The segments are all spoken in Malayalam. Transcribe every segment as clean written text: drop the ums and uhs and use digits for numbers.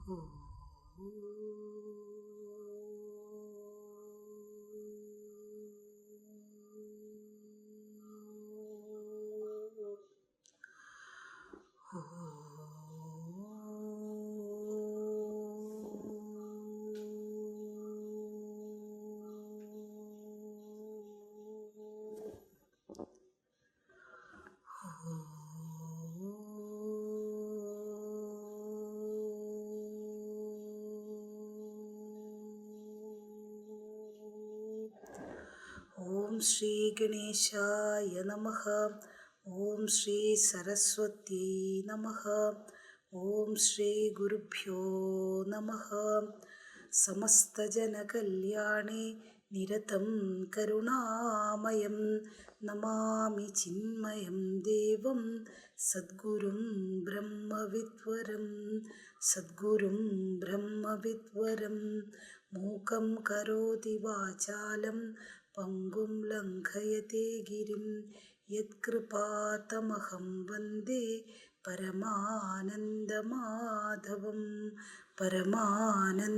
ഓം ശ്രീ ഗണേശായ നമഃ. ഓം ശ്രീ സരസ്വതി നമഃ. ഓം ശ്രീ ഗുരുഭ്യോ നമഃ. സമസ്തജനകല്യാണേ നിരതം കരുണാമയം നമാമി ചിന്മയം ദേവം സദ്ഗുരും ബ്രഹ്മവിദ്വരം. സദ്ഗുരും ബ്രഹ്മവിദ്വരം. മൂകം കരോതി വാചാലം പങ്കും ലംഘയത്തെ ഗിരിം. യത്കൃപാതമഹം വന്ദേ പരമാനന്ദമാധവം. പരമാനന്ദമാധവം.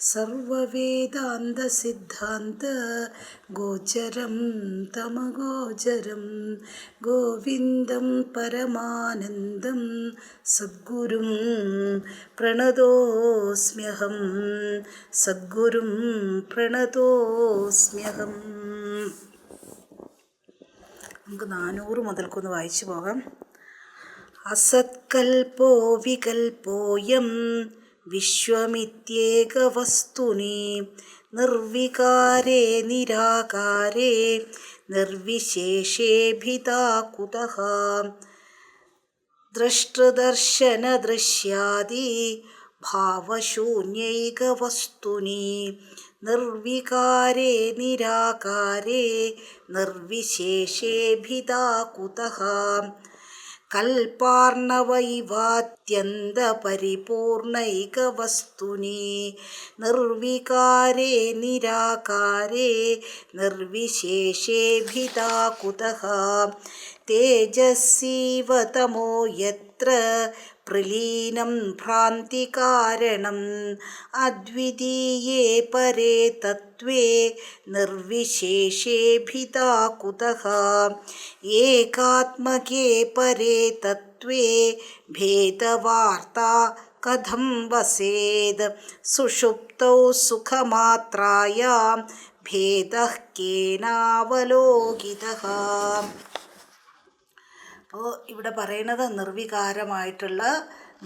സർവവേദാന്തസിദ്ധാന്ത ഗോചരം തമഗോചരം ഗോവിന്ദം പരമാനന്ദം സദ്ഗുരും പ്രണതോസ്മ്യഹം. സദ്ഗുരും പ്രണതോസ്മ്യഹം. നമുക്ക് 400 മുതൽക്കൊന്ന് വായിച്ചു പോകാം. അസത്കൽപ്പോ വികൽപ്പോയം വിശ്വമിത്യേകവസ്തുനി നിർവികാരേ നിരാകാരേ നിർവിശേഷേഭിതാ കുതഃ. ദ്രഷ്ടദർശനദൃശ്യാദി ഭാവശൂന്യൈകവസ്തുനി നിർവികാരേ നിരാകാരേ നിർവിശേഷേഭിതാ കുതഃ. കൽപ്പാർണവൈവാത്യന്തപരിപൂർണൈകവസ്തുനി നിർവികാരേ നിരാകാരേ നിർവിശേഷേഭിതാ കുതഃ. തേജസ്സീവ തമോ യത്ര പ്രലീനം ഭ്രാന്തികാരണം അദ്വിതീയേ പരേ തത്വേ നിർവിശേഷേഭിതാ കുതഃ. ഏകാത്മകേ പരേ തത്വേ ഭേദവാർത്താ കഥം വസേത്. സുഷുപ്തൗ സുഖമാത്രായാം ഭേദഃ കേനാവലോകിതഃ. അപ്പോൾ ഇവിടെ പറയുന്നത് നിർവികാരമായിട്ടുള്ള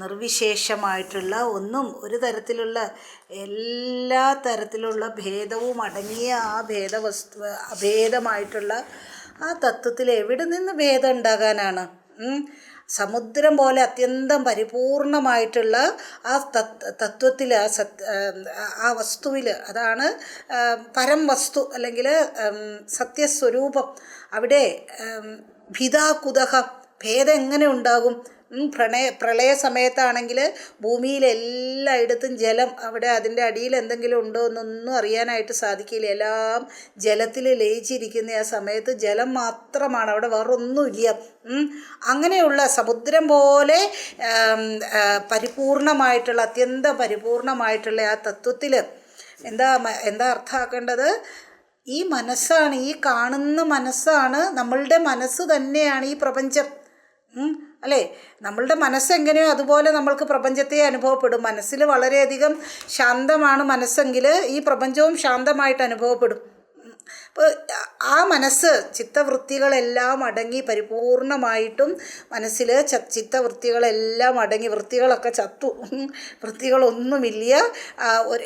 നിർവിശേഷമായിട്ടുള്ള ഒന്നും ഒരു തരത്തിലുള്ള എല്ലാ തരത്തിലുള്ള ഭേദവും അടങ്ങിയ ആ അഭേദമായിട്ടുള്ള ആ തത്വത്തിൽ എവിടെ നിന്ന് ഭേദം ഉണ്ടാകാനാണ്? സമുദ്രം പോലെ അത്യന്തം പരിപൂർണമായിട്ടുള്ള ആ തത്വത്തിൽ ആ വസ്തുവിൽ, അതാണ് പരം വസ്തു അല്ലെങ്കിൽ സത്യസ്വരൂപം. അവിടെ ഭിദാ കുതഃ, ഭേദം എങ്ങനെ ഉണ്ടാകും? പ്രളയ സമയത്താണെങ്കിൽ ഭൂമിയിലെല്ലായിടത്തും ജലം, അവിടെ അതിൻ്റെ അടിയിൽ എന്തെങ്കിലും ഉണ്ടോ എന്നൊന്നും അറിയാനായിട്ട് സാധിക്കില്ല. എല്ലാം ജലത്തിൽ ലയിച്ചിരിക്കുന്ന ആ സമയത്ത് ജലം മാത്രമാണ്, അവിടെ വേറൊന്നുമില്ല. അങ്ങനെയുള്ള സമുദ്രം പോലെ പരിപൂർണമായിട്ടുള്ള അത്യന്തം പരിപൂർണമായിട്ടുള്ള ആ തത്വത്തിൽ എന്താ അർത്ഥമാക്കേണ്ടത്? ഈ മനസ്സാണ്, ഈ കാണുന്ന മനസ്സാണ്, നമ്മളുടെ മനസ്സ് തന്നെയാണ് ഈ പ്രപഞ്ചം. അല്ലേ? നമ്മളുടെ മനസ്സെങ്ങനെയോ അതുപോലെ നമ്മൾക്ക് പ്രപഞ്ചത്തെ അനുഭവപ്പെടും. മനസ്സിൽ വളരെയധികം ശാന്തമാണ് മനസ്സെങ്കിൽ ഈ പ്രപഞ്ചവും ശാന്തമായിട്ട് അനുഭവപ്പെടും. അപ്പോൾ ആ മനസ്സ് ചിത്തവൃത്തികളെല്ലാം അടങ്ങി പരിപൂർണമായിട്ടും മനസ്സിൽ ചിത്തവൃത്തികളെല്ലാം അടങ്ങി, വൃത്തികളൊക്കെ ചത്തു, വൃത്തികളൊന്നുമില്ല. ഒരു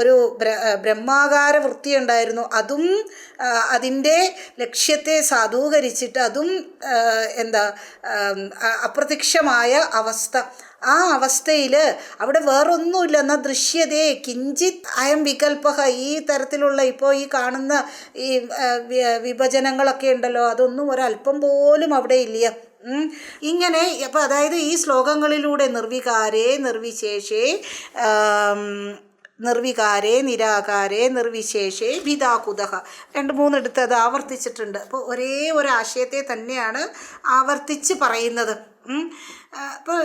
ഒരു ബ്രഹ്മാകാര വൃത്തി ഉണ്ടായിരുന്നു. അതും അതിൻ്റെ ലക്ഷ്യത്തെ സാധൂകരിച്ചിട്ട് അതും അപ്രത്യക്ഷമായ അവസ്ഥ. ആ അവസ്ഥയിൽ അവിടെ വേറൊന്നുമില്ല. എന്നാൽ ദൃശ്യതേ കിഞ്ചിത് അയം വികൽപ്പഹ. ഈ തരത്തിലുള്ള ഇപ്പോൾ ഈ കാണുന്ന ഈ വിഭജനങ്ങളൊക്കെ ഉണ്ടല്ലോ, അതൊന്നും ഒരല്പം പോലും അവിടെ ഇല്ല. ഇങ്ങനെ അപ്പോൾ അതായത് ഈ ശ്ലോകങ്ങളിലൂടെ നിർവികാരേ നിർവിശേഷേ നിർവികാരേ നിരാകാരേ നിർവിശേഷേ ഭിതാകുതഃ 2-3 എടുത്ത് അത് ആവർത്തിച്ചിട്ടുണ്ട്. അപ്പോൾ ഒരേ ഒരു ആശയത്തെ തന്നെയാണ് ആവർത്തിച്ച് പറയുന്നത്. അപ്പോൾ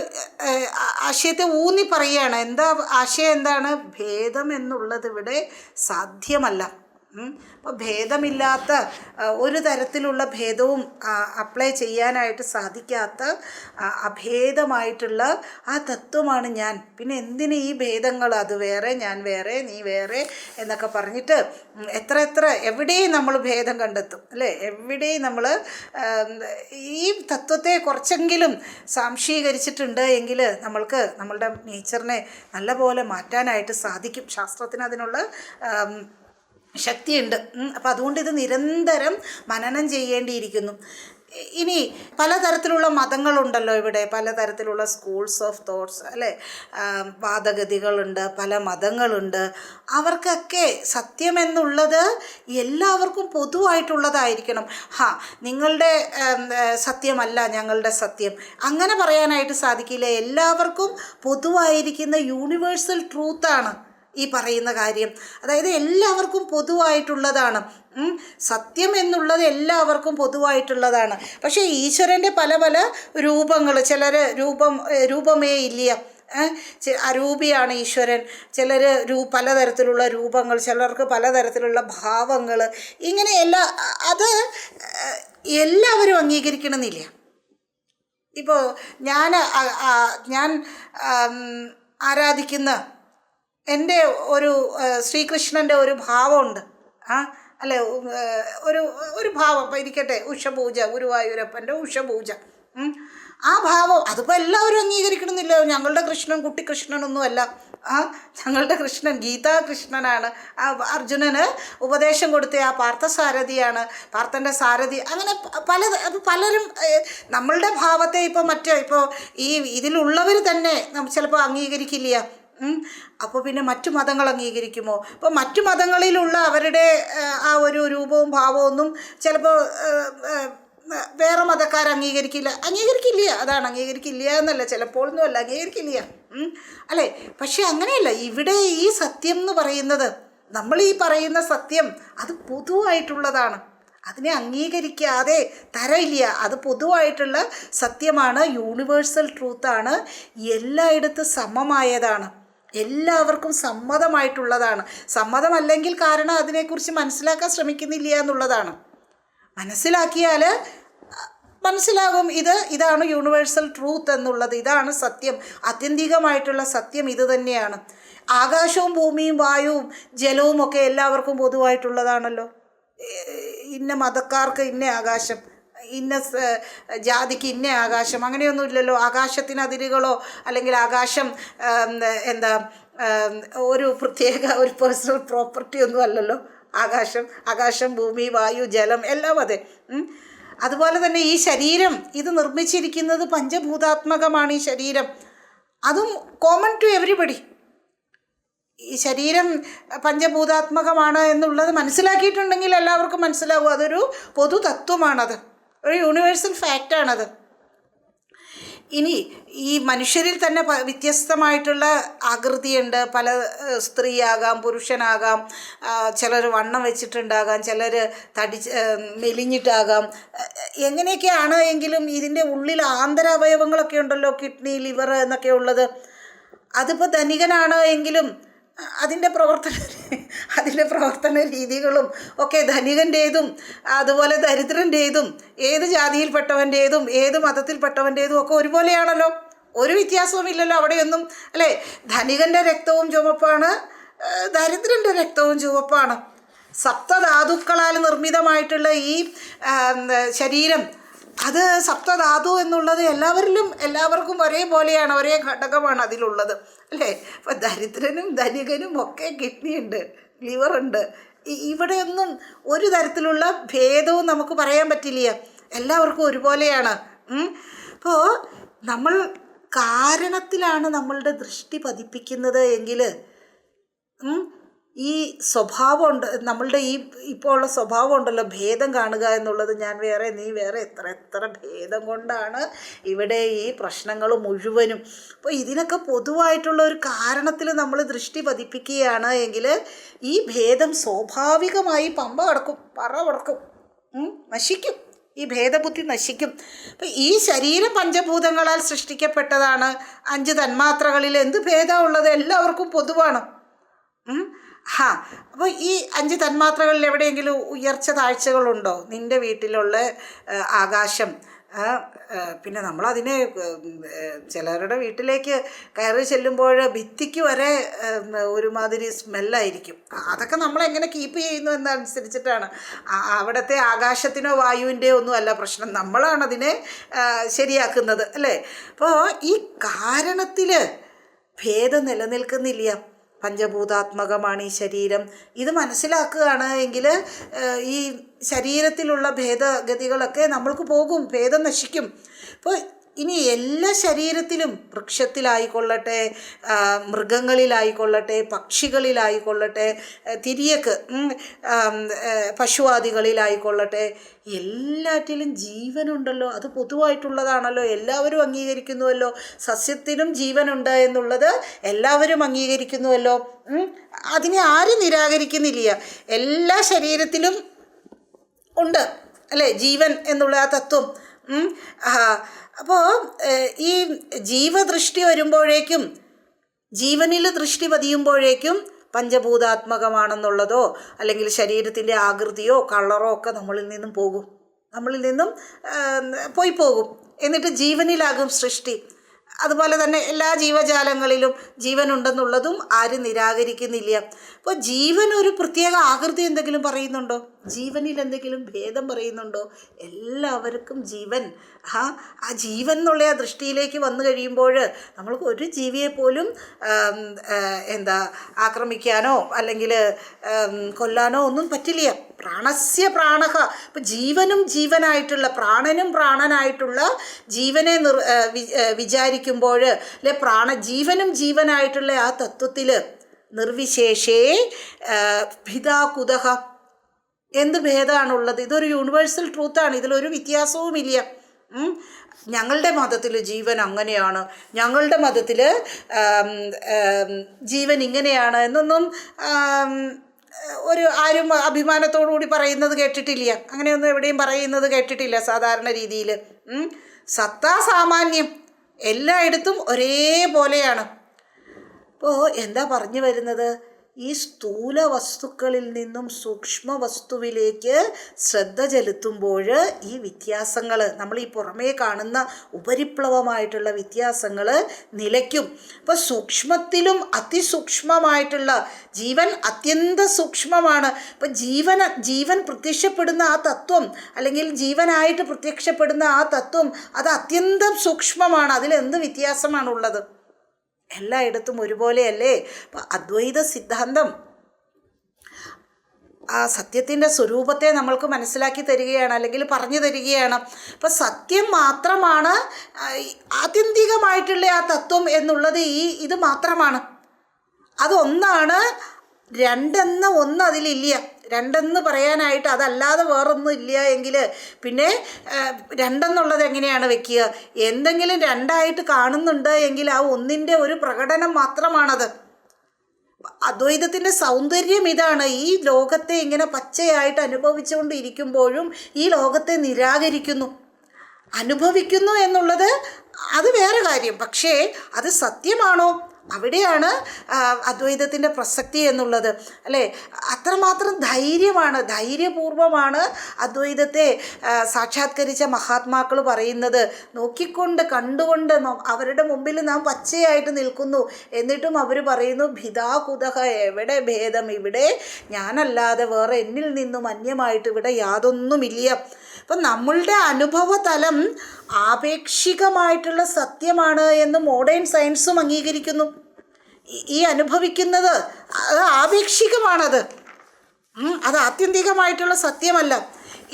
ആശയത്തെ ഊന്നി പറയുകയാണ്. ആശയം എന്താണ്? ഭേദം എന്നുള്ളത് ഇവിടെ സാധ്യമല്ല. അപ്പോൾ ഭേദമില്ലാത്ത ഒരു തരത്തിലുള്ള ഭേദവും അപ്ലൈ ചെയ്യാനായിട്ട് സാധിക്കാത്ത അഭേദമായിട്ടുള്ള ആ തത്വമാണ് ഞാൻ. പിന്നെ എന്തിന് ഈ ഭേദങ്ങൾ? അത് വേറെ, ഞാൻ വേറെ, നീ വേറെ എന്നൊക്കെ പറഞ്ഞിട്ട് എവിടെയും നമ്മൾ ഭേദം കണ്ടെത്തും അല്ലേ? എവിടെയും നമ്മൾ ഈ തത്വത്തെ കുറച്ചെങ്കിലും സാംശീകരിച്ചിട്ടുണ്ട് എങ്കിൽ നമ്മൾക്ക് നമ്മളുടെ നേച്ചറിനെ നല്ലപോലെ മാറ്റാനായിട്ട് സാധിക്കും. ശാസ്ത്രത്തിന് അതിനുള്ള ശക്തിയുണ്ട്. അപ്പം അതുകൊണ്ട് ഇത് നിരന്തരം മനനം ചെയ്യേണ്ടിയിരിക്കുന്നു. ഇനി പലതരത്തിലുള്ള മതങ്ങളുണ്ടല്ലോ ഇവിടെ, പലതരത്തിലുള്ള സ്കൂൾസ് ഓഫ് തോട്ട്സ് അല്ലേ, വാദഗതികളുണ്ട്, പല മതങ്ങളുണ്ട്. അവർക്കൊക്കെ സത്യമെന്നുള്ളത് എല്ലാവർക്കും പൊതുവായിട്ടുള്ളതായിരിക്കണം. നിങ്ങളുടെ സത്യമല്ല ഞങ്ങളുടെ സത്യം, അങ്ങനെ പറയാനായിട്ട് സാധിക്കില്ല. എല്ലാവർക്കും പൊതുവായിരിക്കുന്ന യൂണിവേഴ്സൽ ട്രൂത്താണ് ഈ പറയുന്ന കാര്യം. അതായത് എല്ലാവർക്കും പൊതുവായിട്ടുള്ളതാണ്. സത്യം എന്നുള്ളത് എല്ലാവർക്കും പൊതുവായിട്ടുള്ളതാണ്. പക്ഷേ ഈശ്വരൻ്റെ പല പല രൂപങ്ങൾ, ചിലർ രൂപമേ ഇല്ല, അരൂപിയാണ് ഈശ്വരൻ. ചിലർ പലതരത്തിലുള്ള രൂപങ്ങൾ, ചിലർക്ക് പലതരത്തിലുള്ള ഭാവങ്ങൾ, ഇങ്ങനെ അത് എല്ലാവരും അംഗീകരിക്കണമെന്നില്ല. ഇപ്പോൾ ഞാൻ ആരാധിക്കുന്ന എൻ്റെ ഒരു ശ്രീകൃഷ്ണൻ്റെ ഒരു ഭാവമുണ്ട്, അല്ലെ, ഒരു ഭാവം ഇരിക്കട്ടെ, ഉഷപൂജ, ഗുരുവായൂരപ്പൻ്റെ ഉഷപൂജ. ആ ഭാവം അതിപ്പോൾ എല്ലാവരും അംഗീകരിക്കണമെന്നില്ല. ഞങ്ങളുടെ കൃഷ്ണൻ കുട്ടിക്കൃഷ്ണനൊന്നുമല്ല, ഞങ്ങളുടെ കൃഷ്ണൻ ഗീതാകൃഷ്ണനാണ്. അർജുനന് ഉപദേശം കൊടുത്ത ആ പാർത്ഥസാരഥിയാണ്, പാർത്ഥൻ്റെ സാരഥി. അങ്ങനെ പലരും നമ്മളുടെ ഭാവത്തെ ഇപ്പോൾ ഈ ഇതിലുള്ളവർ തന്നെ ചിലപ്പോൾ അംഗീകരിക്കില്ല. അപ്പോൾ പിന്നെ മറ്റു മതങ്ങൾ അംഗീകരിക്കുമോ? അപ്പോൾ മറ്റു മതങ്ങളിലുള്ള അവരുടെ ആ ഒരു രൂപവും ഭാവവും ഒന്നും ചിലപ്പോൾ വേറെ മതക്കാർ അംഗീകരിക്കില്ല. അതാണ്, അംഗീകരിക്കില്ല എന്നല്ല, ചിലപ്പോഴൊന്നും അല്ല, അംഗീകരിക്കില്ല അല്ലേ? പക്ഷെ അങ്ങനെയല്ല. ഇവിടെ ഈ സത്യം എന്ന് പറയുന്നത്, നമ്മൾ ഈ പറയുന്ന സത്യം, അത് പൊതുവായിട്ടുള്ളതാണ്. അതിനെ അംഗീകരിക്കാതെ തരയില്ല. അത് പൊതുവായിട്ടുള്ള സത്യമാണ്, യൂണിവേഴ്സൽ ട്രൂത്താണ്, എല്ലായിടത്തും സമമായതാണ്, എല്ലാവർക്കും സമ്മതമായിട്ടുള്ളതാണ്. സമ്മതമല്ലെങ്കിൽ കാരണം അതിനെക്കുറിച്ച് മനസ്സിലാക്കാൻ ശ്രമിക്കുന്നില്ല എന്നുള്ളതാണ്. മനസ്സിലാക്കിയാൽ മനസ്സിലാകും ഇതാണ് യൂണിവേഴ്സൽ ട്രൂത്ത് എന്നുള്ളത്, ഇതാണ് സത്യം, ആത്യന്തികമായിട്ടുള്ള സത്യം ഇത് തന്നെയാണ്. ആകാശവും ഭൂമിയും വായുവും ജലവും ഒക്കെ എല്ലാവർക്കും പൊതുവായിട്ടുള്ളതാണല്ലോ. ഇന്ന മതക്കാർക്ക് ഇന്ന ആകാശം, ഇന്ന ജാതിക്ക് ഇന്ന ആകാശം, അങ്ങനെയൊന്നുമില്ലല്ലോ. ആകാശത്തിന് അതിരുകളോ അല്ലെങ്കിൽ ആകാശം ഒരു പ്രത്യേക ഒരു പേഴ്സണൽ പ്രോപ്പർട്ടി ഒന്നും അല്ലല്ലോ. ആകാശം ഭൂമി വായു ജലം എല്ലാം അതെ. അതുപോലെ തന്നെ ഈ ശരീരം, ഇത് നിർമ്മിച്ചിരിക്കുന്നത് പഞ്ചഭൂതാത്മകമാണ്. ഈ ശരീരം അതും കോമൺ ടു എവരിബഡി. ഈ ശരീരം പഞ്ചഭൂതാത്മകമാണ് എന്നുള്ളത് മനസ്സിലാക്കിയിട്ടുണ്ടെങ്കിൽ എല്ലാവർക്കും മനസ്സിലാവും. അതൊരു പൊതു തത്വമാണത്, ഒരു യൂണിവേഴ്സൽ ഫാക്റ്റാണത്. ഇനി ഈ മനുഷ്യരിൽ തന്നെ വ്യത്യസ്തമായിട്ടുള്ള ആകൃതിയുണ്ട്. പല സ്ത്രീയാകാം, പുരുഷനാകാം, ചിലർ വണ്ണം വെച്ചിട്ടുണ്ടാകാം, ചിലർ മെലിഞ്ഞിട്ടാകാം. എങ്ങനെയൊക്കെയാണ് എങ്കിലും ഇതിൻ്റെ ഉള്ളിൽ ആന്തരാവയവങ്ങളൊക്കെ ഉണ്ടല്ലോ, കിഡ്നി, ലിവർ എന്നൊക്കെ ഉള്ളത്. അതിപ്പോൾ ധനികനാണ് എങ്കിലും അതിൻ്റെ പ്രവർത്തന രീതികളും ഒക്കെ ധനികൻ്റേതും അതുപോലെ ദരിദ്രൻ്റേതും ഏത് ജാതിയിൽപ്പെട്ടവൻ്റേതും ഏത് മതത്തിൽപ്പെട്ടവൻ്റേതും ഒക്കെ ഒരുപോലെയാണല്ലോ. ഒരു വ്യത്യാസവുമില്ലല്ലോ അവിടെയൊന്നും അല്ലേ? ധനികൻ്റെ രക്തവും ചുവപ്പാണ്, ദരിദ്രൻ്റെ രക്തവും ചുവപ്പാണ്. സപ്തധാതുക്കളാൽ നിർമ്മിതമായിട്ടുള്ള ഈ ശരീരം, അത് സപ്തധാതു എന്നുള്ളത് എല്ലാവർക്കും ഒരേപോലെയാണ്, ഒരേ ഘടകമാണ് അതിലുള്ളത് അല്ലേ? അപ്പോൾ ദരിദ്രനും ധനികനും ഒക്കെ കിഡ്നിയുണ്ട്, ലിവറുണ്ട്. ഇവിടെയൊന്നും ഒരു തരത്തിലുള്ള ഭേദവും നമുക്ക് പറയാൻ പറ്റില്ല, എല്ലാവർക്കും ഒരുപോലെയാണ്. അപ്പോൾ നമ്മൾ കാരണത്തിലാണ് നമ്മളുടെ ദൃഷ്ടി പതിപ്പിക്കുന്നത് എങ്കിൽ ഈ സ്വഭാവം ഉണ്ട്, നമ്മളുടെ ഈ ഇപ്പോൾ ഉള്ള സ്വഭാവം ഉണ്ടല്ലോ, ഭേദം കാണുക എന്നുള്ളത്, ഞാൻ വേറെ നീ വേറെ, എത്ര എത്ര ഭേദം കൊണ്ടാണ് ഇവിടെ ഈ പ്രശ്നങ്ങൾ മുഴുവനും. അപ്പോൾ ഇതിനൊക്കെ പൊതുവായിട്ടുള്ള ഒരു കാരണത്തിൽ നമ്മൾ ദൃഷ്ടി പതിപ്പിക്കുകയാണ് എങ്കിൽ ഈ ഭേദം സ്വാഭാവികമായി പമ്പ കടക്കും, പറ കടക്കും, നശിക്കും. ഈ ഭേദബുദ്ധി നശിക്കും. അപ്പം ഈ ശരീരം പഞ്ചഭൂതങ്ങളാൽ സൃഷ്ടിക്കപ്പെട്ടതാണ്. 5 തന്മാത്രകളിൽ എന്ത് ഭേദമുള്ളത്? എല്ലാവർക്കും പൊതുവാണ്. അപ്പോൾ ഈ 5 തന്മാത്രകളിൽ എവിടെയെങ്കിലും ഉയർച്ച താഴ്ചകളുണ്ടോ? നിൻ്റെ വീട്ടിലുള്ള ആകാശം, പിന്നെ നമ്മളതിനെ ചിലരുടെ വീട്ടിലേക്ക് കയറി ചെല്ലുമ്പോൾ ഭിത്തിക്ക് വരെ ഒരുമാതിരി സ്മെല്ലായിരിക്കും. അതൊക്കെ നമ്മളെങ്ങനെ കീപ്പ് ചെയ്യുന്നു എന്നനുസരിച്ചിട്ടാണ്. അവിടുത്തെ ആകാശത്തിനോ വായുവിൻ്റെയോ ഒന്നും അല്ല പ്രശ്നം, നമ്മളാണതിനെ ശരിയാക്കുന്നത്, അല്ലേ? അപ്പോൾ ഈ കാരണത്തിൽ ഭേദം നിലനിൽക്കുന്നില്ല. പഞ്ചഭൂതാത്മകമാണ് ഈ ശരീരം. ഇത് മനസ്സിലാക്കുകയാണ് എങ്കിൽ ഈ ശരീരത്തിലുള്ള ഭേദഗതികളൊക്കെ നമ്മൾക്ക് പോകും, ഭേദം നശിക്കും. അപ്പോൾ ഇനി എല്ലാ ശരീരത്തിലും, വൃക്ഷത്തിലായിക്കൊള്ളട്ടെ, മൃഗങ്ങളിലായിക്കൊള്ളട്ടെ, പക്ഷികളിലായിക്കൊള്ളട്ടെ, തിരിയക്ക് പശുവാദികളിലായിക്കൊള്ളട്ടെ, എല്ലാറ്റിലും ജീവനുണ്ടല്ലോ. അത് പൊതുവായിട്ടുള്ളതാണല്ലോ, എല്ലാവരും അംഗീകരിക്കുന്നുവല്ലോ. സസ്യത്തിനും ജീവനുണ്ട് എന്നുള്ളത് എല്ലാവരും അംഗീകരിക്കുന്നുവല്ലോ. അതിനെ ആരും നിരാകരിക്കുന്നില്ല. എല്ലാ ശരീരത്തിലും ഉണ്ട്, അല്ലേ, ജീവൻ എന്നുള്ള ആ തത്വം. അപ്പോൾ ഈ ജീവദൃഷ്ടി വരുമ്പോഴേക്കും, ജീവനിൽ ദൃഷ്ടി പതിയുമ്പോഴേക്കും പഞ്ചഭൂതാത്മകമാണെന്നുള്ളതോ അല്ലെങ്കിൽ ശരീരത്തിൻ്റെ ആകൃതിയോ കളറോ ഒക്കെ നമ്മളിൽ നിന്നും പോകും, നമ്മളിൽ നിന്നും പോകും. എന്നിട്ട് ജീവനിലാകും സൃഷ്ടി. അതുപോലെ തന്നെ എല്ലാ ജീവജാലങ്ങളിലും ജീവനുണ്ടെന്നുള്ളതും ആരും നിരാകരിക്കുന്നില്ല. അപ്പോൾ ജീവൻ ഒരു പ്രത്യേക ആകൃതി എന്തെങ്കിലും പറയുന്നുണ്ടോ? ജീവനിൽ എന്തെങ്കിലും ഭേദം പറയുന്നുണ്ടോ? എല്ലാവർക്കും ജീവൻ, ആ ജീവൻ എന്നുള്ള ആ ദൃഷ്ടിയിലേക്ക് വന്നു കഴിയുമ്പോൾ നമ്മൾക്ക് ഒരു ജീവിയെപ്പോലും ആക്രമിക്കാനോ അല്ലെങ്കിൽ കൊല്ലാനോ ഒന്നും പറ്റില്ല. പ്രാണസ്യ പ്രാണഹ. ഇപ്പം ജീവനും ജീവനായിട്ടുള്ള, പ്രാണനും പ്രാണനായിട്ടുള്ള ജീവനെ വിചാരിക്കുമ്പോൾ, അല്ലെ, ജീവനും ജീവനായിട്ടുള്ള ആ തത്വത്തിൽ നിർവിശേഷേ ഭിദാകുതഹ, എന്ത് ഭേദമാണുള്ളത്? ഇതൊരു യൂണിവേഴ്സൽ ട്രൂത്താണ്, ഇതിലൊരു വ്യത്യാസവുമില്ല. ഞങ്ങളുടെ മതത്തിൽ ജീവൻ അങ്ങനെയാണ്, ഞങ്ങളുടെ മതത്തിൽ ജീവൻ ഇങ്ങനെയാണ് എന്നൊന്നും ആരും അഭിമാനത്തോടു കൂടി പറയുന്നത് കേട്ടിട്ടില്ല. അങ്ങനെയൊന്നും എവിടെയും പറയുന്നത് കേട്ടിട്ടില്ല സാധാരണ രീതിയിൽ. സത്താ സാമാന്യം, എല്ലായിടത്തും ഒരേപോലെയാണ്. അപ്പോൾ എന്താ പറഞ്ഞു വരുന്നത്? ഈ സ്ഥൂല വസ്തുക്കളിൽ നിന്നും സൂക്ഷ്മ വസ്തുവിലേക്ക് ശ്രദ്ധ ചെലുത്തുമ്പോൾ ഈ വ്യത്യാസങ്ങൾ, നമ്മൾ ഈ പുറമേ കാണുന്ന ഉപരിപ്ലവമായിട്ടുള്ള വ്യത്യാസങ്ങൾ നിലയ്ക്കും. അപ്പോൾ സൂക്ഷ്മത്തിലും അതിസൂക്ഷ്മമായിട്ടുള്ള ജീവൻ അത്യന്ത സൂക്ഷ്മമാണ്. അപ്പം ജീവൻ പ്രത്യക്ഷപ്പെടുന്ന ആ തത്വം, അല്ലെങ്കിൽ ജീവനായിട്ട് പ്രത്യക്ഷപ്പെടുന്ന ആ തത്വം, അത് അത്യന്തം സൂക്ഷ്മമാണ്. അതിലെന്ത് വ്യത്യാസമാണുള്ളത്? എല്ലായിടത്തും ഒരുപോലെയല്ലേ? അപ്പം അദ്വൈത സിദ്ധാന്തം ആ സത്യത്തിൻ്റെ സ്വരൂപത്തെ നമ്മൾക്ക് മനസ്സിലാക്കി തരികയാണ്, അല്ലെങ്കിൽ പറഞ്ഞു തരികയാണ്. അപ്പം സത്യം മാത്രമാണ് ആത്യന്തികമായിട്ടുള്ള ആ തത്വം എന്നുള്ളത്. ഇത് മാത്രമാണ്, അതൊന്നാണ്. രണ്ടെന്ന ഒന്ന് അതിലില്ല. രണ്ടെന്ന് പറയാനായിട്ട് അതല്ലാതെ വേറൊന്നും ഇല്ല എങ്കിൽ പിന്നെ രണ്ടെന്നുള്ളത് എങ്ങനെയാണ് വെക്കുക? എന്തെങ്കിലും രണ്ടായിട്ട് കാണുന്നുണ്ട് എങ്കിൽ ആ ഒന്നിൻ്റെ ഒരു പ്രകടനം മാത്രമാണത്. അദ്വൈതത്തിൻ്റെ സൗന്ദര്യം ഇതാണ്. ഈ ലോകത്തെ ഇങ്ങനെ പച്ചയായിട്ട് അനുഭവിച്ചുകൊണ്ടിരിക്കുമ്പോഴും ഈ ലോകത്തെ നിരാകരിക്കുന്നു, അനുഭവിക്കുന്നു എന്നുള്ളത് അത് വേറെ കാര്യം. പക്ഷേ അത് സത്യമാണോ? അവിടെയാണ് അദ്വൈതത്തിൻ്റെ പ്രസക്തി എന്നുള്ളത്, അല്ലേ? അത്രമാത്രം ധൈര്യപൂർവമാണ് അദ്വൈതത്തെ സാക്ഷാത്കരിച്ച മഹാത്മാക്കൾ പറയുന്നത്. നോക്കിക്കൊണ്ട് കണ്ടുകൊണ്ട് അവരുടെ മുമ്പിൽ നാം പച്ചയായിട്ട് നിൽക്കുന്നു, എന്നിട്ടും അവർ പറയുന്നു ഭിദാകുതഹ, എവിടെ ഭേദം? ഇവിടെ ഞാനല്ലാതെ വേറെ എന്നിൽ നിന്നും അന്യമായിട്ട് ഇവിടെ യാതൊന്നുമില്ല. അപ്പം നമ്മളുടെ അനുഭവതലം ആപേക്ഷികമായിട്ടുള്ള സത്യമാണ് എന്ന് മോഡേൺ സയൻസും അംഗീകരിക്കുന്നു. ഈ അനുഭവിക്കുന്നത് അത് ആപേക്ഷികമാണത്, അത് ആത്യന്തികമായിട്ടുള്ള സത്യമല്ല.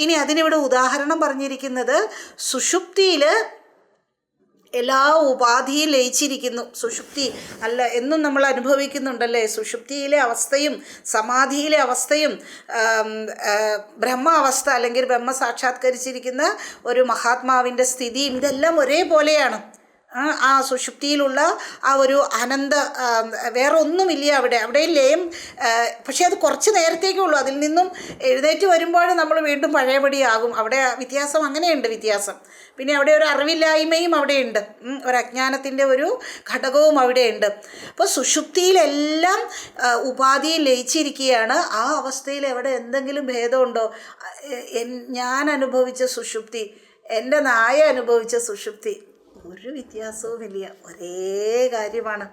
ഇനി അതിനിവിടെ ഉദാഹരണം പറഞ്ഞിരിക്കുന്നത് സുഷുപ്തിയിൽ എല്ലാ ഉപാധിയും ലയിച്ചിരിക്കുന്നു. സുഷുപ്തി അല്ല എന്നും നമ്മൾ അനുഭവിക്കുന്നുണ്ടല്ലേ. സുഷുപ്തിയിലെ അവസ്ഥയും സമാധിയിലെ അവസ്ഥയും ബ്രഹ്മ അവസ്ഥ അല്ലെങ്കിൽ ബ്രഹ്മ സാക്ഷാത്കരിച്ചിരിക്കുന്ന ഒരു മഹാത്മാവിൻ്റെ സ്ഥിതിയും ഇതെല്ലാം ഒരേപോലെയാണ്. ആ സുഷുപ്തിയിലുള്ള ആ ഒരു അനന്ത വേറെ ഒന്നുമില്ല അവിടെയും ലയം. പക്ഷേ അത് കുറച്ച് നേരത്തേക്കുള്ളൂ. അതിൽ നിന്നും എഴുന്നേറ്റ് വരുമ്പോൾ നമ്മൾ വീണ്ടും പഴയപടിയാകും. അവിടെ വ്യത്യാസം, അങ്ങനെയുണ്ട് വ്യത്യാസം. പിന്നെ അവിടെ ഒരു അറിവില്ലായ്മയും അവിടെയുണ്ട്, ഒരു അജ്ഞാനത്തിൻ്റെ ഒരു ഘടകവും അവിടെയുണ്ട്. അപ്പോൾ സുഷുപ്തിയിലെല്ലാം ഉപാധിയിൽ ലയിച്ചിരിക്കുകയാണ്. ആ അവസ്ഥയിൽ എവിടെ എന്തെങ്കിലും ഭേദമുണ്ടോ? ഞാൻ അനുഭവിച്ച സുഷുപ്തി, എൻ്റെ നായ അനുഭവിച്ച സുഷുപ്തി, ഒരു വ്യത്യാസവുമില്ല, ഒരേ കാര്യമാണ്.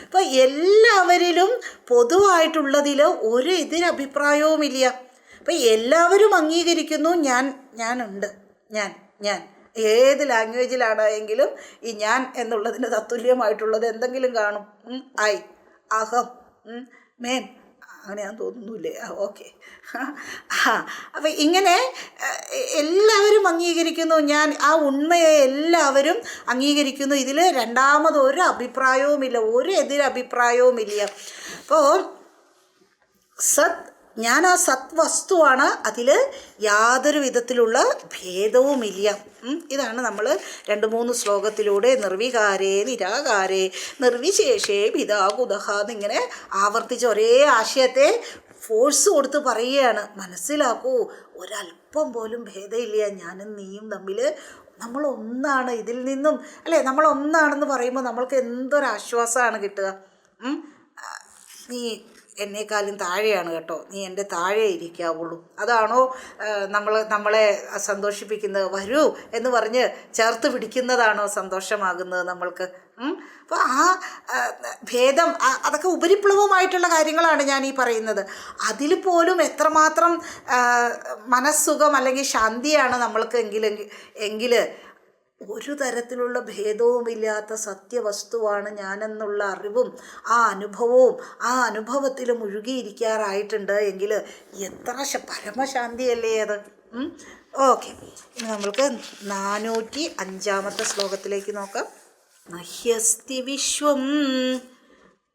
അപ്പോൾ എല്ലാവരിലും പൊതുവായിട്ടുള്ളതിൽ ഒരു എതിരഭിപ്രായവുമില്ല. അപ്പം എല്ലാവരും അംഗീകരിക്കുന്നു ഞാനുണ്ട്, ഞാൻ ഏത് ലാംഗ്വേജിലാണ് എങ്കിലും ഈ ഞാൻ എന്നുള്ളതിന് തത്തുല്യമായിട്ടുള്ളത് എന്തെങ്കിലും കാണും. ഐ, അഹം, മേൻ, അങ്ങനെയാന്ന് തോന്നുന്നില്ലേ? ഓക്കെ. അപ്പം ഇങ്ങനെ എല്ലാവരും അംഗീകരിക്കുന്നു ഞാൻ, ആ ഉണ്മയെ എല്ലാവരും അംഗീകരിക്കുന്നു. ഇതിൽ രണ്ടാമത് ഒരു അഭിപ്രായവുമില്ല, ഒരു എതിരഭിപ്രായവുമില്ല. അപ്പോൾ ഞാൻ ആ സത് വസ്തുവാണ്, അതിൽ യാതൊരു വിധത്തിലുള്ള ഭേദവുമില്ല. ഇതാണ് നമ്മൾ 2-3 ശ്ലോകത്തിലൂടെ നിർവികാരേ നിരാകാരേ നിർവിശേഷേ പിതാകുതഹ എന്നിങ്ങനെ ആവർത്തിച്ച ഒരേ ആശയത്തെ ഫോഴ്സ് കൊടുത്ത് പറയുകയാണ്. മനസ്സിലാക്കൂ, ഒരല്പം പോലും ഭേദമില്ല. ഞാനും നീയും തമ്മിൽ നമ്മളൊന്നാണ്. ഇതിൽ നിന്നും അല്ലേ, നമ്മളൊന്നാണെന്ന് പറയുമ്പോൾ നമ്മൾക്ക് എന്തൊരാശ്വാസമാണ് കിട്ടുക. നീ എന്നേക്കാളും താഴെയാണ് കേട്ടോ, നീ എൻ്റെ താഴെ ഇരിക്കാവുള്ളൂ. അതാണോ നമ്മളെ സന്തോഷിപ്പിക്കുന്നത്? വരൂ എന്ന് പറഞ്ഞ് ചേർത്ത് പിടിക്കുന്നതാണോ സന്തോഷമാകുന്നത് നമ്മൾക്ക്? അപ്പോൾ ആ ഭേദം, അതൊക്കെ ഉപരിപ്ലവമായിട്ടുള്ള കാര്യങ്ങളാണ് ഞാൻ ഈ പറയുന്നത്. അതിൽ പോലും എത്രമാത്രം മനസ്സുഖം അല്ലെങ്കിൽ ശാന്തിയാണ് നമ്മൾക്ക് എങ്കിൽ ഒരു തരത്തിലുള്ള ഭേദവുമില്ലാത്ത സത്യവസ്തുവാണ് ഞാനെന്നുള്ള അറിവും ആ അനുഭവവും ആ അനുഭവത്തിൽ മുഴുകിയിരിക്കാറായിട്ടുണ്ട് എങ്കിൽ എത്ര പരമശാന്തിയല്ലേ അത്. ഓക്കെ, ഇനി നമ്മൾക്ക് 405 ശ്ലോകത്തിലേക്ക് നോക്കാം. നഹ്യസ്തി വിശ്വം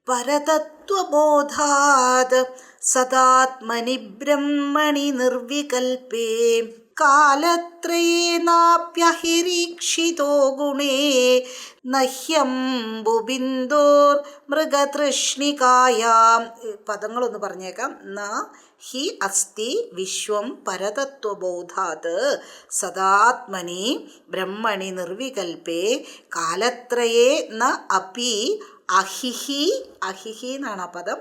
പരതത്വബോധാത് സദാത്മനി ബ്രഹ്മണി നിർവികൽപേ കാലത്രയേനാപ്യഹിരീക്ഷിതോ ഗുണേ നഹ്യംബുബിന്ദോർ മൃഗതൃഷ്ണികായാം. പദങ്ങളൊന്ന് പറഞ്ഞേക്കാം. ന ഹി അസ്തി വിശ്വം പരതത്വബോധാത് സദാത്മനി ബ്രഹ്മണി നിർവികൽപേ കാലത്രയേ ന അപി അഹിഹി എന്നാണ് ആ പദം.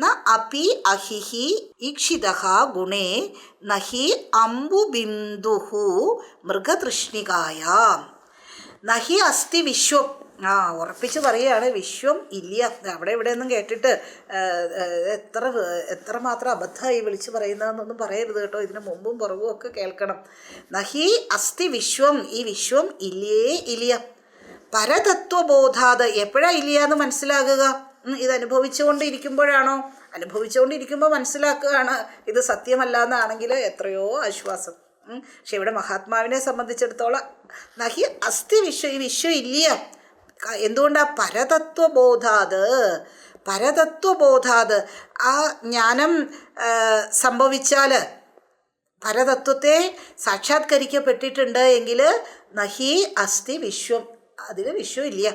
ന അപി അഹിഹി ഈക്ഷിതഃ ഗുണേ നഹി അംബുബിന്ദുഹു മൃഗതൃഷ്ണികായാം. നഹി അസ്തി വിശ്വം. ഉറപ്പിച്ച് പറയുകയാണ്, വിശ്വം ഇല്ല. അവിടെ ഇവിടെയൊന്നും കേട്ടിട്ട് എത്രമാത്രം അബദ്ധമായി വിളിച്ച് പറയുന്നതെന്നൊന്നും പറയരുത് കേട്ടോ. ഇതിന് മുമ്പും പുറകും ഒക്കെ കേൾക്കണം. നഹി അസ്തി വിശ്വം, ഈ വിശ്വം ഇല്ല. പരതത്വബോധാത്, എപ്പോഴാണ് ഇല്ല എന്ന് മനസ്സിലാകുക? ഇത് അനുഭവിച്ചുകൊണ്ടിരിക്കുമ്പോഴാണോ? അനുഭവിച്ചുകൊണ്ടിരിക്കുമ്പോൾ മനസ്സിലാക്കുകയാണ് ഇത് സത്യമല്ല എന്നാണെങ്കിൽ എത്രയോ ആശ്വാസം. പക്ഷെ ഇവിടെ മഹാത്മാവിനെ സംബന്ധിച്ചിടത്തോളം നഹി അസ്ഥി വിശ്വം, ഈ വിശ്വം ഇല്ല. എന്തുകൊണ്ടാണ്? പരതത്വബോധാത് ആ ജ്ഞാനം സംഭവിച്ചാൽ, പരതത്വത്തെ സാക്ഷാത്കരിക്കപ്പെട്ടിട്ടുണ്ട് എങ്കിൽ നഹി അസ്ഥി വിശ്വം, അതിൽ വിശ്വം ഇല്ല.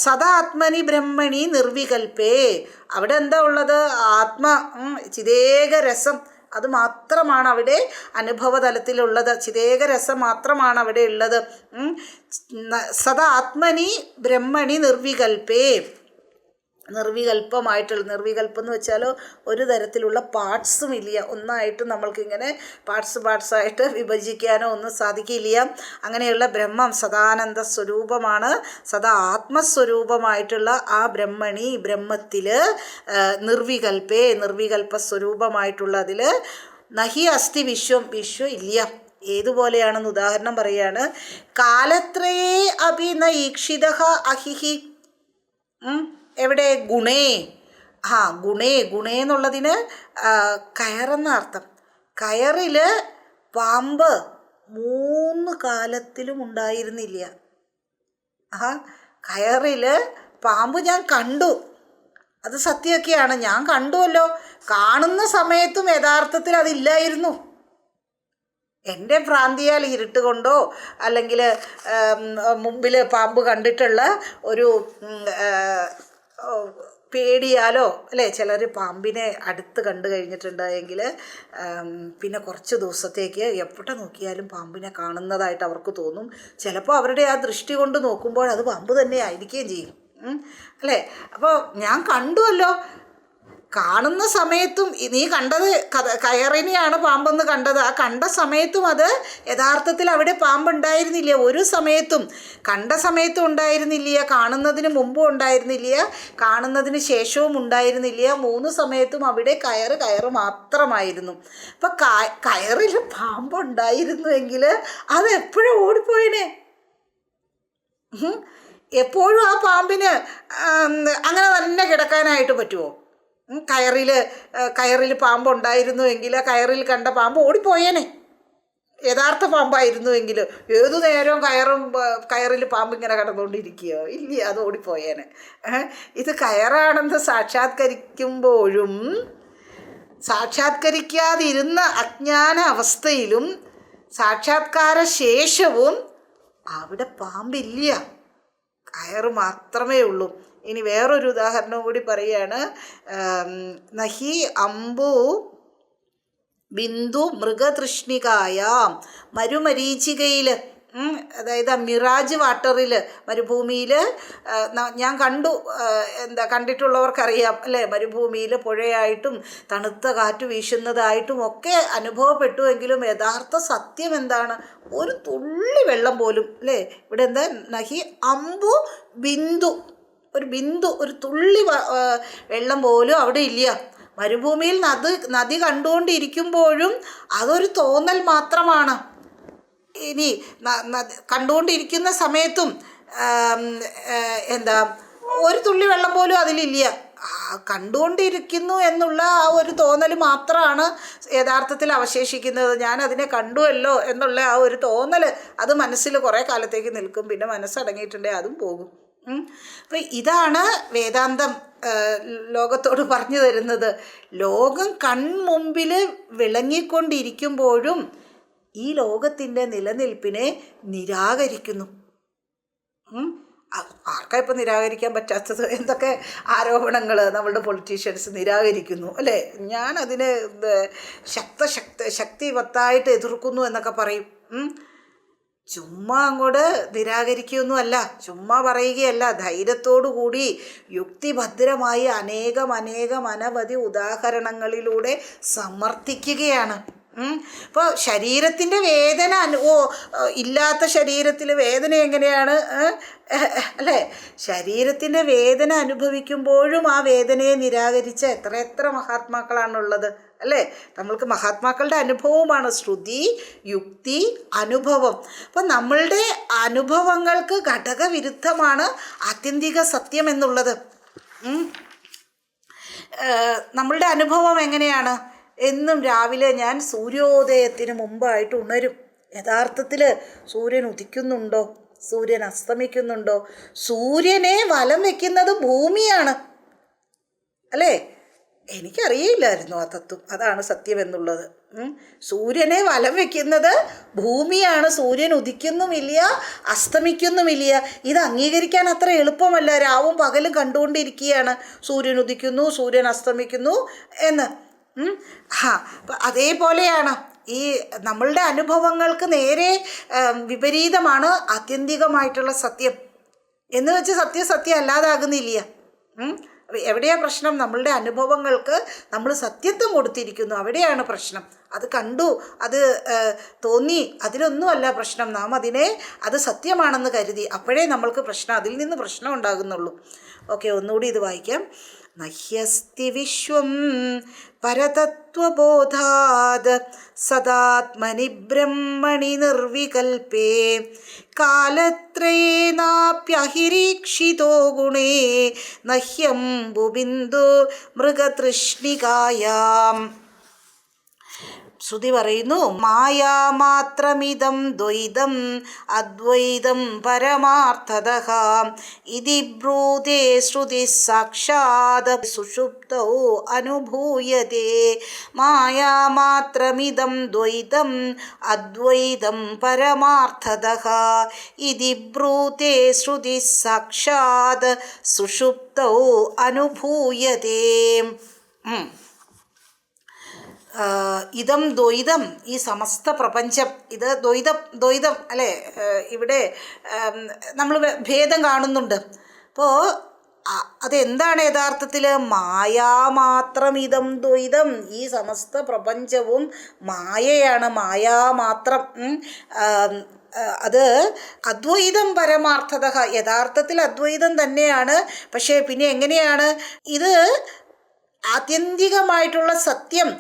സദാത്മനി ബ്രഹ്മണി നിർവികൽപേ, അവിടെ എന്താ ഉള്ളത്? ചിദേക രസം, അത് മാത്രമാണ് അവിടെ അനുഭവതലത്തിലുള്ളത്. ചിദേക രസം മാത്രമാണ് അവിടെ ഉള്ളത്. സദാത്മനി ബ്രഹ്മണി നിർവികൽപേ, നിർവികൽപ്പം എന്ന് വെച്ചാൽ ഒരു തരത്തിലുള്ള പാർട്സും ഇല്ല. ഒന്നായിട്ട് നമ്മൾക്കിങ്ങനെ പാർട്സായിട്ട് വിഭജിക്കാനോ ഒന്നും സാധിക്കില്ല. അങ്ങനെയുള്ള ബ്രഹ്മം സദാനന്ദ സ്വരൂപമാണ്. സദാ ആത്മസ്വരൂപമായിട്ടുള്ള ആ ബ്രഹ്മത്തിൽ നിർവികൽപ്പ സ്വരൂപമായിട്ടുള്ളതിൽ നഹി അസ്ഥി വിശ്വം ഇല്ല. ഏതുപോലെയാണെന്ന് ഉദാഹരണം പറയുകയാണ്. കാലത്രയേ അഭി ന ഈക്ഷിതഃ അഹിഹി. എവിടെ? ഗുണേ. ഗുണേ എന്നുള്ളതിന് കയറെന്ന അർത്ഥം. കയറിൽ പാമ്പ് 3 കാലത്തിലും ഉണ്ടായിരുന്നില്ല. കയറിൽ പാമ്പ് ഞാൻ കണ്ടു, അത് സത്യമൊക്കെയാണ്, ഞാൻ കണ്ടുവല്ലോ. കാണുന്ന സമയത്തും യഥാർത്ഥത്തിൽ അതില്ലായിരുന്നു. എൻ്റെ ഭ്രാന്തിയാൽ ഇരുട്ട് കൊണ്ടോ അല്ലെങ്കിൽ മുമ്പിൽ പാമ്പ് കണ്ടിട്ടുള്ള ഒരു പേടിയാലോ അല്ലേ, ചിലർ പാമ്പിനെ അടുത്ത് കണ്ടു കഴിഞ്ഞിട്ടുണ്ടെങ്കിൽ പിന്നെ കുറച്ച് ദിവസത്തേക്ക് എവിടെ നോക്കിയാലും പാമ്പിനെ കാണുന്നതായിട്ട് അവർക്ക് തോന്നും. ചിലപ്പോൾ അവരുടെ ആ ദൃഷ്ടി കൊണ്ട് നോക്കുമ്പോൾ അത് പാമ്പ് തന്നെ ആയിരിക്കുകയും ചെയ്യും, അല്ലേ. അപ്പോൾ ഞാൻ കണ്ടുവല്ലോ, കാണുന്ന സമയത്തും നീ കണ്ടത് കയറിനെയാണ് പാമ്പെന്ന് കണ്ടത്. ആ കണ്ട സമയത്തും അത് യഥാർത്ഥത്തിൽ അവിടെ പാമ്പുണ്ടായിരുന്നില്ല. ഒരു സമയത്തും കണ്ട സമയത്തും ഉണ്ടായിരുന്നില്ല, കാണുന്നതിന് മുമ്പും ഉണ്ടായിരുന്നില്ല, കാണുന്നതിന് ശേഷവും ഉണ്ടായിരുന്നില്ല. 3 സമയത്തും അവിടെ കയറ് മാത്രമായിരുന്നു. അപ്പം കയറിൽ പാമ്പുണ്ടായിരുന്നുവെങ്കിൽ അത് എപ്പോഴും ഓടിപ്പോയനെ. എപ്പോഴും ആ പാമ്പിന് അങ്ങനെ തന്നെ കിടക്കാനായിട്ട് പറ്റുമോ? കയറിൽ പാമ്പുണ്ടായിരുന്നുവെങ്കിൽ ആ കയറിൽ കണ്ട പാമ്പ് ഓടിപ്പോയേനെ. യഥാർത്ഥ പാമ്പായിരുന്നുവെങ്കിൽ ഏതു നേരവും കയറിൽ പാമ്പ് ഇങ്ങനെ കിടന്നുകൊണ്ടിരിക്കുകയോ? ഇല്ല, അത് ഓടിപ്പോയേനെ. ഇത് കയറാണെന്ന് സാക്ഷാത്കരിക്കുമ്പോഴും സാക്ഷാത്കരിക്കാതിരുന്ന അജ്ഞാന അവസ്ഥയിലും സാക്ഷാത്കാര ശേഷവും അവിടെ പാമ്പില്ല, കയറ് മാത്രമേ ഉള്ളൂ. ഇനി വേറൊരു ഉദാഹരണം കൂടി പറയുകയാണ്. നഹി അംബു ബിന്ദു മൃഗതൃഷ്ണികായാം, മരുമരീചികയിൽ, അതായത് മിറാജ് വാട്ടറിൽ, മരുഭൂമിയിൽ ഞാൻ കണ്ടു, കണ്ടിട്ടുള്ളവർക്കറിയാം അല്ലേ, മരുഭൂമിയിൽ പുഴയായിട്ടും തണുത്ത കാറ്റ് വീശുന്നതായിട്ടും ഒക്കെ അനുഭവപ്പെട്ടുവെങ്കിലും യഥാർത്ഥ സത്യം എന്താണ്? ഒരു തുള്ളി വെള്ളം പോലും അല്ലേ ഇവിടെ എന്താ, നഹി അംബു ബിന്ദു, ഒരു തുള്ളി വെള്ളം പോലും അവിടെ ഇല്ല. മരുഭൂമിയിൽ നദി കണ്ടുകൊണ്ടിരിക്കുമ്പോഴും അതൊരു തോന്നൽ മാത്രമാണ്. ഇനി കണ്ടുകൊണ്ടിരിക്കുന്ന സമയത്തും ഒരു തുള്ളി വെള്ളം പോലും അതിലില്ല. കണ്ടുകൊണ്ടിരിക്കുന്നു എന്നുള്ള ആ ഒരു തോന്നൽ മാത്രമാണ് യഥാർത്ഥത്തിൽ അവശേഷിക്കുന്നത്. ഞാൻ അതിനെ കണ്ടുവല്ലോ എന്നുള്ള ആ ഒരു തോന്നൽ അത് മനസ്സിൽ കുറേ കാലത്തേക്ക് നിൽക്കും. പിന്നെ മനസ്സടങ്ങിയിട്ടുണ്ടെങ്കിൽ അതും പോകും. അപ്പം ഇതാണ് വേദാന്തം ലോകത്തോട് പറഞ്ഞു തരുന്നത്. ലോകം കൺമുമ്പിൽ വിളങ്ങിക്കൊണ്ടിരിക്കുമ്പോഴും ഈ ലോകത്തിൻ്റെ നിലനിൽപ്പിനെ നിരാകരിക്കുന്നു. ആർക്കാ ഇപ്പം നിരാകരിക്കാൻ പറ്റാത്തത്? എന്തൊക്കെ ആരോപണങ്ങൾ നമ്മളുടെ പൊളിറ്റീഷ്യൻസ് നിരാകരിക്കുന്നു അല്ലേ. ഞാനതിനെ ശക്തിവത്തായിട്ട് എതിർക്കുന്നു എന്നൊക്കെ പറയും. ചുമ്മാ അങ്ങോട്ട് നിരാകരിക്കുകയൊന്നും അല്ല, ചുമ്മാ പറയുകയല്ല, ധൈര്യത്തോടു കൂടി യുക്തിഭദ്രമായി അനവധി ഉദാഹരണങ്ങളിലൂടെ സമർത്ഥിക്കുകയാണ്. ഇപ്പോൾ ശരീരത്തിൻ്റെ വേദന ഇല്ലാത്ത ശരീരത്തിൽ വേദന എങ്ങനെയാണ് അല്ലേ? ശരീരത്തിൻ്റെ വേദന അനുഭവിക്കുമ്പോഴും ആ വേദനയെ നിരാകരിച്ച എത്ര മഹാത്മാക്കളാണുള്ളത് അല്ലേ. നമ്മൾക്ക് മഹാത്മാക്കളുടെ അനുഭവമാണ് ശ്രുതി, യുക്തി, അനുഭവം. അപ്പം നമ്മളുടെ അനുഭവങ്ങൾക്ക് ഘടകവിരുദ്ധമാണ് ആത്യന്തിക സത്യം എന്നുള്ളത്. നമ്മളുടെ അനുഭവം എങ്ങനെയാണ്? എന്നും രാവിലെ ഞാൻ സൂര്യോദയത്തിന് മുമ്പായിട്ട് ഉണരും. യഥാർത്ഥത്തിൽ സൂര്യൻ ഉദിക്കുന്നുണ്ടോ, സൂര്യൻ അസ്തമിക്കുന്നുണ്ടോ? സൂര്യനെ വലം വയ്ക്കുന്നത് ഭൂമിയാണ് അല്ലേ. എനിക്കറിയില്ലായിരുന്നു ആ തത്വം. അതാണ് സത്യം എന്നുള്ളത്. സൂര്യനെ വലം വയ്ക്കുന്നത് ഭൂമിയാണ്. സൂര്യൻ ഉദിക്കുന്നുമില്ല, അസ്തമിക്കുന്നുമില്ല. ഇത് അംഗീകരിക്കാൻ അത്ര എളുപ്പമല്ല. രാവും പകലും കണ്ടുകൊണ്ടിരിക്കുകയാണ്, സൂര്യൻ ഉദിക്കുന്നു, സൂര്യൻ അസ്തമിക്കുന്നു എന്ന്. അതേപോലെയാണ് ഈ നമ്മളുടെ അനുഭവങ്ങൾക്ക് നേരെ വിപരീതമാണ് ആത്യന്തികമായിട്ടുള്ള സത്യം. എന്ന് വെച്ച് സത്യം അല്ലാതാകുന്നില്ല. എവിടെയാ പ്രശ്നം? നമ്മളുടെ അനുഭവങ്ങൾക്ക് നമ്മൾ സത്യത്വം കൊടുത്തിരിക്കുന്നു, അവിടെയാണ് പ്രശ്നം. അത് കണ്ടു, അത് തോന്നി, അതിലൊന്നുമല്ല പ്രശ്നം. നാം അത് സത്യമാണെന്ന് കരുതി, അപ്പോഴേ നമ്മൾക്ക് പ്രശ്നം, അതിൽ നിന്ന് പ്രശ്നം ഉണ്ടാകുന്നുള്ളൂ. ഓക്കെ, ഒന്നുകൂടി ഇത് വായിക്കാം. നഹ്യസ്തി വിശ്വം പരതത്വബോധാത് സദാത്മനി ബ്രഹ്മണി നിർവികൽപേ കാലത്രയേനാപ്യഹിരീക്ഷിതോ ഗുണേ നഹ്യംബുബിന്ദു മൃഗതൃഷ്ണികായാം. ശ്രുതി പറയുന്നു, മായാമാത്രമിദം ദ്വൈതം അദ്വൈതം പരമാർത്ഥതഃ ഇതി ബ്രൂതേ ശ്രുതി സാക്ഷാത് സുഷുപ്തൗ അനുഭൂയതേ. മായാമാത്രമിദം ദ്വൈതം അദ്വൈതം പരമാർത്ഥതഃ ഇതി ബ്രൂതേ ശ്രുതി സാക്ഷാത് സുഷുപ്തൗ അനുഭൂയതേ. ഇതം ദ്വൈതം, ഈ സമസ്ത പ്രപഞ്ചം, ഇത് ദ്വൈതം അല്ലേ? ഇവിടെ നമ്മൾ ഭേദം കാണുന്നുണ്ട്. അപ്പോൾ അതെന്താണ് യഥാർത്ഥത്തിൽ? മായാമാത്രമിതം ദ്വൈതം, ഈ സമസ്ത പ്രപഞ്ചവും മായയാണ്, മായാമാത്രം. അത് അദ്വൈതം പരമാർത്ഥത, യഥാർത്ഥത്തിൽ അദ്വൈതം തന്നെയാണ്. പക്ഷേ പിന്നെ എങ്ങനെയാണ് ഇത് ആത്യന്തികമായിട്ടുള്ള സത്യം?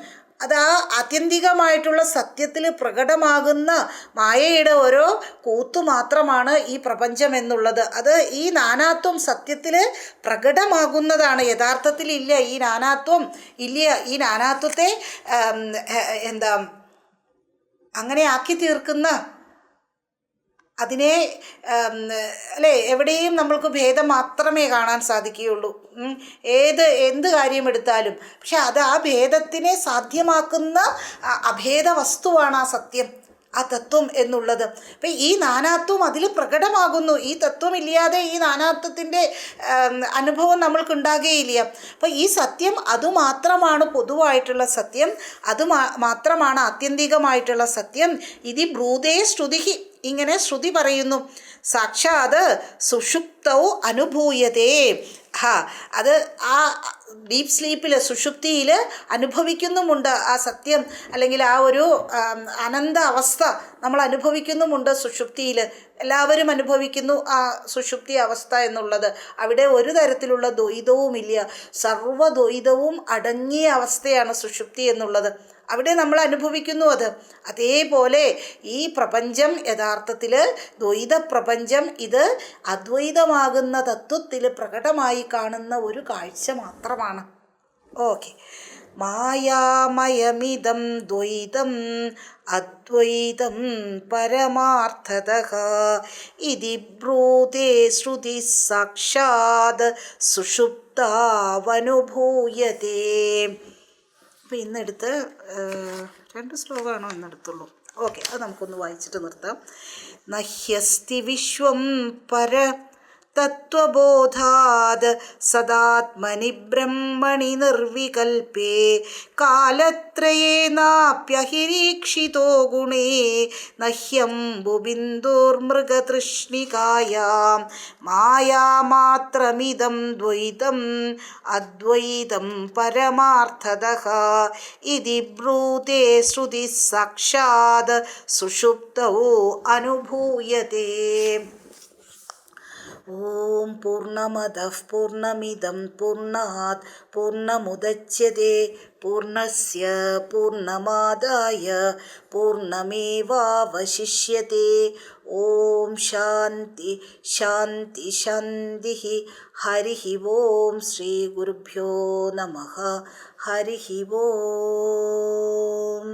അത് ആ ആത്യന്തികമായിട്ടുള്ള സത്യത്തിൽ പ്രകടമാകുന്ന മായയുടെ ഓരോ കൂത്തു മാത്രമാണ് ഈ പ്രപഞ്ചം എന്നുള്ളത്. അത് ഈ നാനാത്വം സത്യത്തിൽ പ്രകടമാകുന്നതാണ്. യഥാർത്ഥത്തിൽ ഇല്ല, ഈ നാനാത്വം ഇല്ല. ഈ നാനാത്വത്തെ അങ്ങനെ ആക്കി തീർക്കുന്ന, അതിനെ അല്ലേ, എവിടെയും നമ്മൾക്ക് ഭേദം മാത്രമേ കാണാൻ സാധിക്കുകയുള്ളൂ. എന്ത് കാര്യം എടുത്താലും. പക്ഷെ അത് ആ ഭേദത്തിനെ സാധ്യമാക്കുന്ന അഭേദ വസ്തുവാണ് ആ സത്യം, ആ തത്വം എന്നുള്ളത്. അപ്പം ഈ നാനാത്വം അതിൽ പ്രകടമാകുന്നു. ഈ തത്വം ഇല്ലാതെ ഈ നാനാത്വത്തിൻ്റെ അനുഭവം നമ്മൾക്കുണ്ടാകുകയില്ല. അപ്പം ഈ സത്യം അതുമാത്രമാണ് പൊതുവായിട്ടുള്ള സത്യം, അത് മാത്രമാണ് ആത്യന്തികമായിട്ടുള്ള സത്യം. ഇതി ബ്രൂതേ ശ്രുതി, ഇങ്ങനെ ശ്രുതി പറയുന്നു. സാക്ഷാത് സുഷുപ്തൗ അനുഭൂയതേ. അത് ആ ഡീപ്പ് സ്ലീപ്പിൽ, സുഷുപ്തിയിൽ അനുഭവിക്കുന്നുമുണ്ട് ആ സത്യം, അല്ലെങ്കിൽ ആ ഒരു അനന്ത അവസ്ഥ നമ്മൾ അനുഭവിക്കുന്നുമുണ്ട് സുഷുപ്തിയിൽ. എല്ലാവരും അനുഭവിക്കുന്നു ആ സുഷുപ്തി അവസ്ഥ എന്നുള്ളത്. അവിടെ ഒരു തരത്തിലുള്ള ദ്വൈതവുമില്ല, സർവ്വദ്വൈതവും അടങ്ങിയ അവസ്ഥയാണ് സുഷുപ്തി എന്നുള്ളത്. അവിടെ നമ്മൾ അനുഭവിക്കുന്നു അത്. അതേപോലെ ഈ പ്രപഞ്ചം യഥാർത്ഥത്തിൽ ദ്വൈത പ്രപഞ്ചം, ഇത് അദ്വൈതമാകുന്ന തത്വത്തിൽ പ്രകടമായി കാണുന്ന ഒരു കാഴ്ച മാത്രമാണ്. ഓക്കെ. മായാമയമിദം ദ്വൈതം അദ്വൈതം പരമാർത്ഥതഃ ഇതി ബ്രൂതേ ശ്രുതി സാക്ഷാത് സുഷുപ്താവനുഭൂയതേ. അപ്പോൾ ഇന്നെടുത്ത് 2 ശ്ലോകമാണോ ഇന്നെടുത്തുള്ളൂ? ഓക്കെ, അത് നമുക്കൊന്ന് വായിച്ചിട്ട് നിർത്താം. നഹ്യസ്തി വിശ്വം പര തത്വബോധാത് സദാത്മനി ബ്രഹ്മണി നിർവികൽപേ കാലത്രയേനാപ്യഹിരീക്ഷിതോ ഗുണേ നഹ്യംബുബിന്ദുർമൃഗതൃഷ്ണികായാം മായാമാത്രമിദം ദ്വൈതം അദ്വൈതം പരമാർത്ഥതഃ ഇതി ബ്രൂതേ ശ്രുതി സാക്ഷാത് സുഷുപ്തൗ അനുഭൂയതേ. ഓം പൂർണ്ണമദഃ പൂർണ്ണമിദം പൂർണ്ണാത് പൂർണ്ണമുദച്യതേ പൂർണ്ണസ്യ പൂർണ്ണമാദായ പൂർണ്ണമേവാവശിഷ്യതേ. ഓം ശാന്തി ശാന്തി ശാന്തി. ഹരി ഓം. ശ്രീ ഗുരുഭ്യോ നമഃ. ഹരി ഓം.